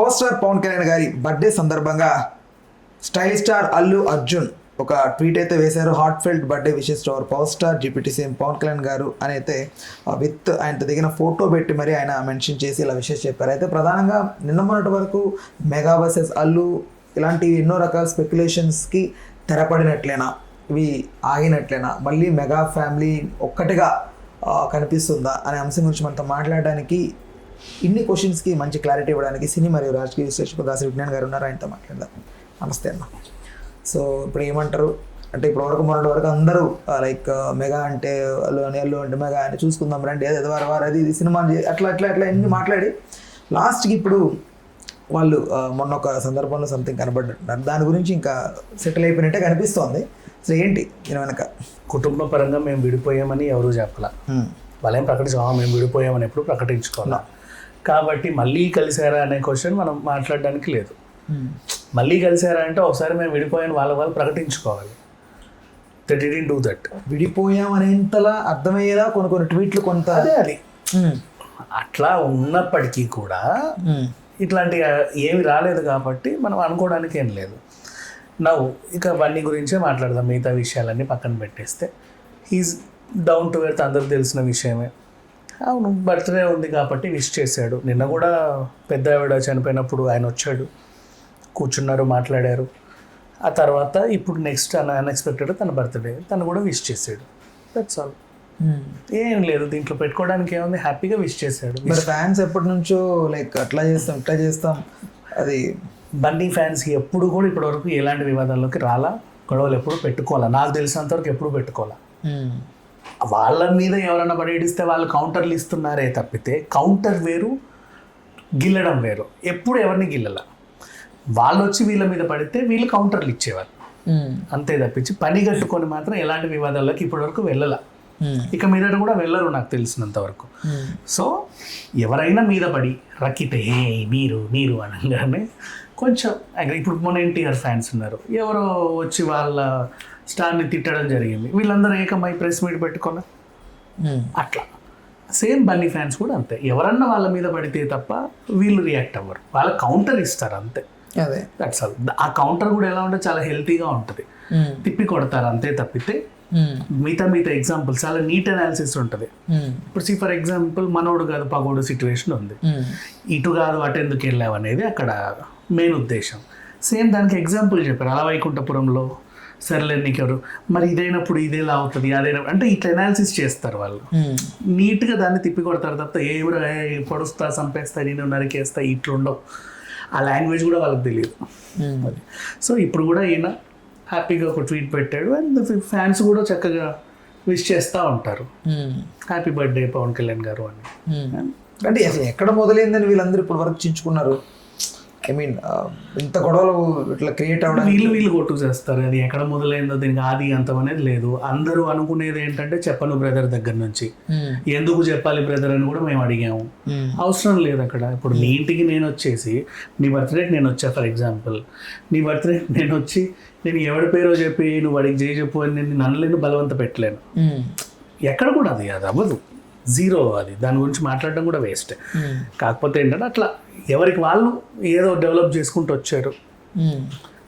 Power star Pawan Kalyan గారి birthday సందర్భంగా style star Allu Arjun ఒక ట్వీట్ అయితే వేశారు. Heartfelt birthday wishes to our power star జీపీటీ సీఎం పవన్ కళ్యాణ్ గారు అని అయితే విత్ ఆయనతో దిగిన ఫోటో పెట్టి మరి ఆయన మెన్షన్ చేసి ఇలా విషెస్ చెప్పారు. అయితే ప్రధానంగా నిన్న మొన్నటి వరకు మెగా వర్సెస్ అల్లు ఇలాంటి ఎన్నో రకాల స్పెక్యులేషన్స్కి తెరపడినట్లేనా, ఇవి ఆగినట్లేనా, మళ్ళీ మెగా ఫ్యామిలీ ఒక్కటిగా కనిపిస్తుందా అనే అంశం గురించి మనతో మాట్లాడడానికి, ఇన్ని క్వశ్చన్స్కి మంచి క్లారిటీ ఇవ్వడానికి సినీ మరియు రాజకీయ విశ్లేషకులు దాసరి విజ్ఞాన్ గారు ఉన్నారు. ఆయనతో మాట్లాడదాం. నమస్తే అన్న. సో ఇప్పుడు ఏమంటారు అంటే ఇప్పటివరకు మొన్నటి వరకు అందరూ లైక్ మెగా అంటే అల్లు అంటే మెగా అని చూసుకుందాం రండి, అది వారు అది ఇది సినిమా అట్లా ఎన్ని మాట్లాడి లాస్ట్కి ఇప్పుడు వాళ్ళు మొన్న ఒక సందర్భంలో సంథింగ్ కనబడ్డారు. దాని గురించి ఇంకా సెటిల్ అయిపోయినట్టే కనిపిస్తోంది. సో ఏంటి దీని వెనక? కుటుంబ పరంగా మేము విడిపోయామని ఎవరు చెప్పాల, వాళ్ళేం ప్రకటించామా మేము విడిపోయామని ఎప్పుడు ప్రకటించుకోవాలా. కాబట్టి మళ్ళీ కలిసారా అనే క్వశ్చన్ మనం మాట్లాడడానికి లేదు. మళ్ళీ కలిసారా అంటే ఒకసారి మేము విడిపోయాను వాళ్ళు ప్రకటించుకోవాలి. They didn't do that. విడిపోయాం అనేంతలా అర్థమయ్యేలా కొన్ని ట్వీట్లు కొంత అదే అది అట్లా ఉన్నప్పటికీ కూడా ఇట్లాంటి ఏమి రాలేదు కాబట్టి మనం అనుకోవడానికి ఏం లేదు. నవ్వు ఇక అవన్నీ గురించే మాట్లాడదాం. మిగతా విషయాలన్నీ పక్కన పెట్టేస్తే హీజ్ డౌన్ టు ఎర్త్, అందరికి తెలిసిన విషయమే. అవును, బర్త్డే ఉంది కాబట్టి విష్ చేశాడు. నిన్న కూడా పెద్ద ఆవిడ చనిపోయినప్పుడు ఆయన వచ్చాడు, కూర్చున్నారు, మాట్లాడారు. ఆ తర్వాత ఇప్పుడు నెక్స్ట్ అన్ఎక్స్పెక్టెడ్ తన బర్త్డే, తను కూడా విష్ చేశాడు. That's all. ఏం లేదు దీంట్లో పెట్టుకోవడానికి ఏముంది, హ్యాపీగా విష్ చేశాడు. మరి ఫ్యాన్స్ ఎప్పటి నుంచో లైక్ అట్లా చేస్తాం అది బన్నీ ఫ్యాన్స్ ఎప్పుడు కూడా ఇప్పటివరకు ఎలాంటి వివాదాల్లోకి రాలా, గొడవలు ఎప్పుడు పెట్టుకోవాలా, నాకు తెలిసినంతవరకు ఎప్పుడు పెట్టుకోవాలా. వాళ్ళ మీద ఎవరన్నా పడేడిస్తే వాళ్ళు కౌంటర్లు ఇస్తున్నారే తప్పితే కౌంటర్ వేరు, గిల్లడం వేరు. ఎప్పుడు ఎవరిని గిల్లలా, వాళ్ళు వచ్చి వీళ్ళ మీద పడితే వీళ్ళు కౌంటర్లు ఇచ్చేవాళ్ళు, అంతే తప్పించి పని కట్టుకొని మాత్రం ఎలాంటి వివాదాల్లోకి ఇప్పటివరకు వెళ్ళలా. ఇక మీదట కూడా వెళ్ళరు నాకు తెలిసినంత వరకు. సో ఎవరైనా మీద పడి రక్కితే మీరు అనగానే కొంచెం ఇప్పుడు మన ఎన్టీఆర్ ఫ్యాన్స్ ఉన్నారు, ఎవరో వచ్చి వాళ్ళ స్టార్ని తిట్టడం జరిగింది, వీళ్ళందరూ ఏకమై ప్రెస్ మీట్ పెట్టుకోలే. అట్లా సేమ్ బన్నీ ఫ్యాన్స్ కూడా అంతే, ఎవరన్నా వాళ్ళ మీద పడితే తప్ప వీళ్ళు రియాక్ట్ అవ్వరు, వాళ్ళ కౌంటర్ ఇస్తారు అంతే. అదే దట్స్ ఆల్. ఆ కౌంటర్ కూడా ఎలా ఉంటే చాలా హెల్తీగా ఉంటుంది, తిప్పి కొడతారు అంతే తప్పితే మిగతా ఎగ్జాంపుల్ చాలా నీట్ అనాలిసిస్ ఉంటుంది. ఇప్పుడు ఫర్ ఎగ్జాంపుల్ మనోడు కాదు పగోడు సిచ్యువేషన్ ఉంది, ఇటు కాదు అటు ఎందుకు వెళ్ళావు అనేది అక్కడ మెయిన్ ఉద్దేశం. సేమ్ దానికి ఎగ్జాంపుల్ చెప్పారు, అలా వైకుంఠపురంలో సర్లే నీకెవరు మరి ఇదైనప్పుడు ఇదేలా అవుతుంది అదైనప్పుడు అంటే ఇట్లా అనాలిసిస్ చేస్తారు వాళ్ళు, నీట్గా దాన్ని తిప్పి కొడతారు తప్ప ఎవరు పొడుస్తా చంపేస్తా నేను నరికేస్తా ఇట్లా ఉండవు. ఆ లాంగ్వేజ్ కూడా వాళ్ళకి తెలియదు. సో ఇప్పుడు కూడా ఈయన హ్యాపీగా ఒక ట్వీట్ పెట్టాడు అండ్ ఫ్యాన్స్ కూడా చక్కగా విష్ చేస్తూ ఉంటారు, హ్యాపీ బర్త్డే పవన్ కళ్యాణ్ గారు అని. అంటే అసలు ఎక్కడ మొదలైందని వీళ్ళందరూ ఇప్పుడు వరకు చించుకున్నారు. ఐ మీన్ ఇంత గొడవలు ఇట్లా క్రియేట్ అవ్వడం వీళ్ళు కొట్టు చేస్తారు. అది ఎక్కడ మొదలైందో దీనికి ఆది అంతం అనేది లేదు. అందరూ అనుకునేది ఏంటంటే చెప్పను బ్రదర్ దగ్గర నుంచి, ఎందుకు చెప్పాలి బ్రదర్ అని కూడా మేము అడిగాము. అవసరం లేదు అక్కడ. ఇప్పుడు నీ ఇంటికి నేను వచ్చేసి నీ బర్త్డేకి నేను వచ్చా, ఫర్ ఎగ్జాంపుల్ నీ బర్త్డే నేను వచ్చి నేను ఎవరి పేరో చెప్పి నువ్వు వాడికి చేయి చెప్పు అని నేను నన్నలేను, బలవంత పెట్టలేను. ఎక్కడ కూడా అది అవ్వదు, జీరో. అది దాని గురించి మాట్లాడడం కూడా వేస్ట్. కాకపోతే ఏంటంటే అట్లా ఎవరికి వాళ్ళు ఏదో డెవలప్ చేసుకుంటూ వచ్చారు.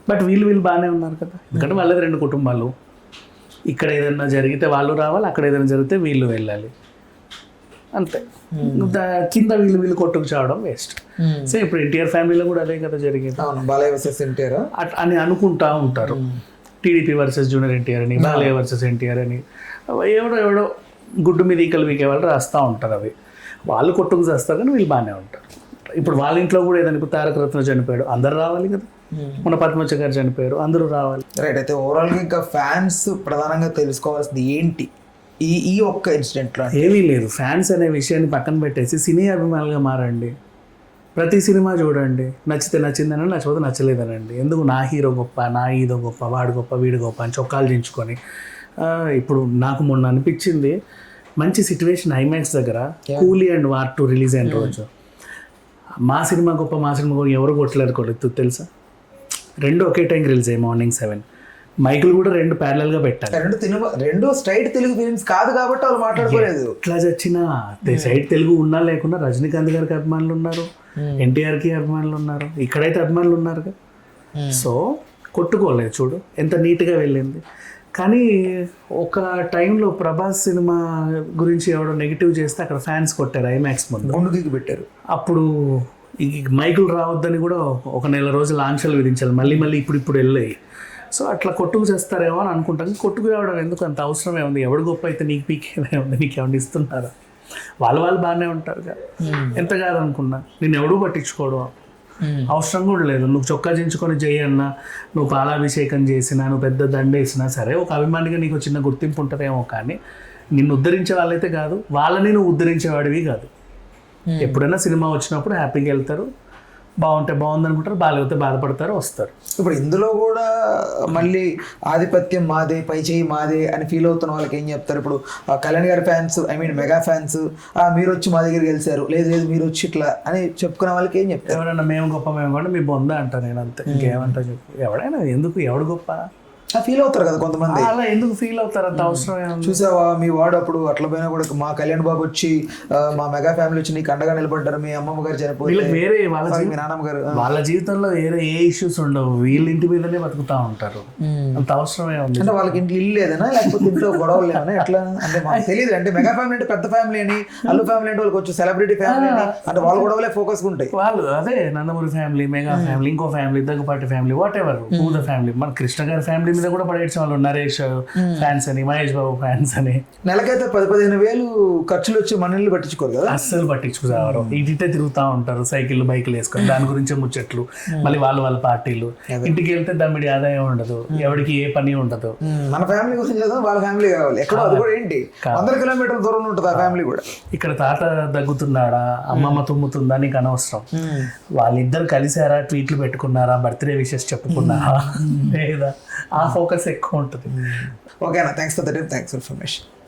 బట్ వీళ్ళు బాగానే ఉన్నారు కదా, ఎందుకంటే వాళ్ళది 2 కుటుంబాలు. ఇక్కడ ఏదైనా జరిగితే వాళ్ళు రావాలి, అక్కడ ఏదైనా జరిగితే వీళ్ళు వెళ్ళాలి, అంతే. కింద వీళ్ళు కొట్టుకు చావడం వేస్ట్. సో ఇప్పుడు ఎన్టీఆర్ ఫ్యామిలీలో కూడా అదే కదా జరిగింది, బాలయ్య వర్సెస్ ఎన్టీఆర్ అని అనుకుంటా ఉంటారు. టీడీపీ వర్సెస్ జూనియర్ ఎన్టీఆర్ అని, బాలయ్య వర్సెస్ ఎన్టీఆర్ అని ఎవడో గుడ్డు మీద ఈకలు వీకే వాళ్ళు రాస్తూ ఉంటారు. అవి వాళ్ళు కొట్టుకు చేస్తారు కానీ వీళ్ళు బాగానే ఉంటారు. ఇప్పుడు వాళ్ళ ఇంట్లో కూడా ఏదైనా ఇప్పుడు తారక రత్న చనిపోయాడు, అందరు రావాలి కదా. మన పద్మజ గారు చనిపోయారు, అందరూ రావాలి. రైట్. అయితే ఓవరాల్గా ఇంకా ఫ్యాన్స్ ప్రధానంగా తెలుసుకోవాల్సింది ఏంటి ఈ ఒక్క ఇన్సిడెంట్లో? ఏమీ లేదు, ఫ్యాన్స్ అనే విషయాన్ని పక్కన పెట్టేసి సినీ అభిమానులుగా మారండి. ప్రతి సినిమా చూడండి, నచ్చితే నచ్చిందని, నచ్చకపోతే నచ్చలేదనండి. ఎందుకు నా హీరో గొప్ప, నా హీరో గొప్ప, వాడు గొప్ప, వీడు గొప్ప అని చొక్కాలు దించుకొని. ఇప్పుడు నాకు మొన్న అనిపించింది మంచి సిచ్యువేషన్ ఐమాక్స్ దగ్గర కూలీ అండ్ వార్ 2 రిలీజ్ అయిన రోజు మా సినిమా గొప్ప ఎవరు కొట్టలేరు తెలుసా. 2 ఒకే టైంకి రిలీజ్ అయ్యాయి, మార్నింగ్ 7. మైకులు కూడా 2 parallel గా పెట్టాలి. రెండు స్ట్రైట్ తెలుగు ఫిలిమ్స్ కాదు కాబట్టి వాళ్ళు మాట్లాడుకోలేదు. ఎట్లా చచ్చినా సైడ్ తెలుగు ఉన్నా లేకున్నా రజనీకాంత్ గారికి అభిమానులు ఉన్నారు, ఎన్టీఆర్కి అభిమానులు ఉన్నారు, ఇక్కడైతే అభిమానులు ఉన్నారు. సో కొట్టుకోలేదు చూడు ఎంత నీట్గా వెళ్ళింది. కానీ ఒక టైంలో ప్రభాస్ సినిమా గురించి ఎవడో నెగిటివ్ చేస్తే అక్కడ ఫ్యాన్స్ కొట్టారు ఐమాక్స్ ముందు, గుండుకి పెట్టారు. అప్పుడు ఈ మైకులు రావద్దని కూడా ఒక నెల రోజులు ఆంక్షలు విధించాలి, మళ్ళీ ఇప్పుడు వెళ్ళాయి. సో అట్లా కొట్టుకు చేస్తారేమో అని అనుకుంటాను. కొట్టుకు రావడం ఎందుకు అంత అవసరమే ఉంది? ఎవడు గొప్ప అయితే నీకు పీకేదే ఉంది, నీకు ఏమన్నా ఇస్తున్నారా? వాళ్ళు బాగానే ఉంటారు కదా, ఎంత కాదనుకున్నా నేను ఎవడూ పట్టించుకోవడం అవసరం కూడా లేదు. నువ్వు చొక్కా చించుకొని చేయన్నా, నువ్వు పాలాభిషేకం చేసినా, నువ్వు పెద్ద దండేసినా సరే ఒక అభిమానిగా నీకు చిన్న గుర్తింపు ఉంటుందేమో, కానీ నిన్ను ఉద్ధరించే వాళ్ళైతే కాదు, వాళ్ళని నువ్వు ఉద్ధరించేవాడివి కాదు. ఎప్పుడైనా సినిమా వచ్చినప్పుడు హ్యాపీగా వెళ్తారు, బాగుంటే బాగుంది అనుకుంటారు, బాగాలేకపోతే బాధపడతారు, వస్తారు. ఇప్పుడు ఇందులో కూడా మళ్ళీ ఆధిపత్యం మాదే, పై చేయి మాదే అని ఫీల్ అవుతున్న వాళ్ళకి ఏం చెప్తారు? ఇప్పుడు కళ్యాణ్ గారి fans, I mean mega fans, మీరు వచ్చి మా దగ్గర గెలిచారు, లేదు మీరు వచ్చి ఇట్లా అని చెప్పుకునే వాళ్ళకి ఏం చెప్తారు? ఎవరైనా మేము గొప్ప మేము కూడా మీ బొంద అంటారు, నేను అంతే, ఇంకేమంటా చెప్పు. ఎవడైనా ఎందుకు ఎవడు గొప్ప ఫీల్ అవుతారు కదా కొంతమంది. అలా ఎందుకు ఫీల్ అవుతారు? అంత అవసరం చూసావా మీ వాడు అప్పుడు అట్లా పోయినా కూడా మా కళ్యాణ్ బాబు వచ్చి మా మెగా ఫ్యామిలీ వచ్చి నీకు అండగా నిలబడ్డారు, మీ అమ్మమ్మ గారు చనిపోయి, వేరే మీ నాన్నమ్మ గారు, వాళ్ళ జీవితంలో వేరే ఏ ఇష్యూస్ ఉండవు, వీళ్ళ ఇంటి మీదనే బతుకుతా ఉంటారు. అంత అవసరమే ఉంది. అంటే వాళ్ళకి ఇంట్లో ఇల్లు లేదనా, లేకపోతే ఇంట్లో గొడవలు లేదనా, ఎట్లా అంటే మాకు తెలియదు. అంటే మెగా ఫ్యామిలీ అంటే పెద్ద ఫ్యామిలీ అని, అల్లు ఫ్యామిలీ అంటే వాళ్ళకి వచ్చి సెలబ్రిటీ ఫ్యామిలీ అని, అంటే వాళ్ళ గొడవలే ఫోకస్ ఉంటాయి. వాళ్ళు అదే నందమూరి ఫ్యామిలీ, మెగా ఫ్యామిలీ, ఇంకో family, Daggubati family, whatever పూద ఫ్యామిలీ. మన కృష్ణ గారి ఫ్యామిలీ మీద కూడా పడేసిన వాళ్ళు, నరేష్ ఫ్యాన్స్ అని, మహేష్ బాబు ఫ్యాన్స్ అని. నెలకైతే 10-15 వేలు ఖర్చులు వచ్చి మనల్ని పట్టించుకోరు కదా, అస్సలు పట్టించుకోరు. ఇటే తిరుగుతూ ఉంటారు సైకిల్ బైకులు వేసుకొని, దాని గురించే ముచ్చట్లు, మళ్ళీ వాళ్ళ పార్టీలు. ఇంటికి వెళ్తే దమ్మిడి ఆదాయం ఉండదు, ఎవరికి ఏ పని ఉండదు. మన ఫ్యామిలీ గురించి చదువు, వాళ్ళ ఫ్యామిలీ కావాలి. ఎక్కడో అది కూడా ఏంటి 100 కిలోమీటర్ల దూరంలో ఉంటుంది ఆ ఫ్యామిలీ కూడా. ఇక్కడ తాత దగ్గుతున్నాడా, అమ్మమ్మ తుమ్ముతుందా, నీకు అనవసరం. వాళ్ళిద్దరు కలిసారా, ట్వీట్లు పెట్టుకున్నారా, బర్త్డే విషెస్ చెప్పుకున్నారా, లేదా ఆ ఫోకస్ ఎక్కువ ఉంటుంది. ఓకేనా, thanks for the time, thanks for information.